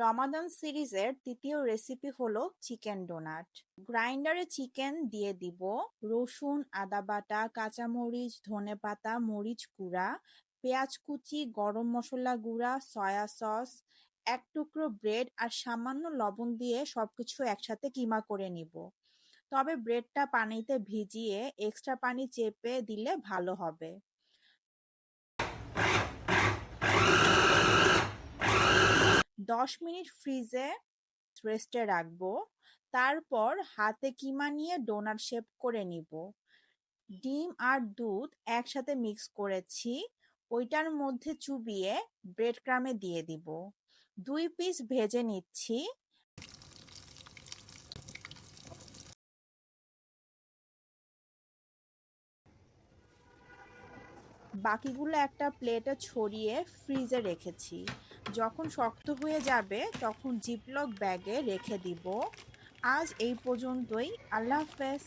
রমাদান সিরিজের তৃতীয় রেসিপি হলো চিকেন ডোনাট। গ্রাইন্ডারে চিকেন দিয়ে দিব, রসুন, আদা বাটা, কাঁচামরিচ, ধনেপাতা, মরিচ গুঁড়া, পেঁয়াজ কুচি, গরম মশলা গুঁড়া, সয়া সস, এক টুকরো ব্রেড আর সামান্য লবণ দিয়ে সবকিছু একসাথে কিমা করে নিব। তবে ব্রেডটা পানিতে ভিজিয়ে এক্সট্রা পানি চেপে দিলে ভালো হবে। 10 মিনিট ফ্রিজে রেস্টে রাখবো। তারপর হাতে কিমা নিয়ে ডোনাট শেপ করে নিব। ডিম আর দুধ একসাথে মিক্স করেছি, ওইটার মধ্যে চুবিয়ে ব্রেড ক্রামে দিয়ে দিব। 2 পিস ভেজে নিচ্ছি। বাকিগুলো একটা প্লেটে ছড়িয়ে ফ্রিজে রেখেছি। যখন শক্ত হয়ে যাবে তখন জিপলক ব্যাগে রেখে দিব। আজ এই পর্যন্তই। আল্লাহ হাফেজ।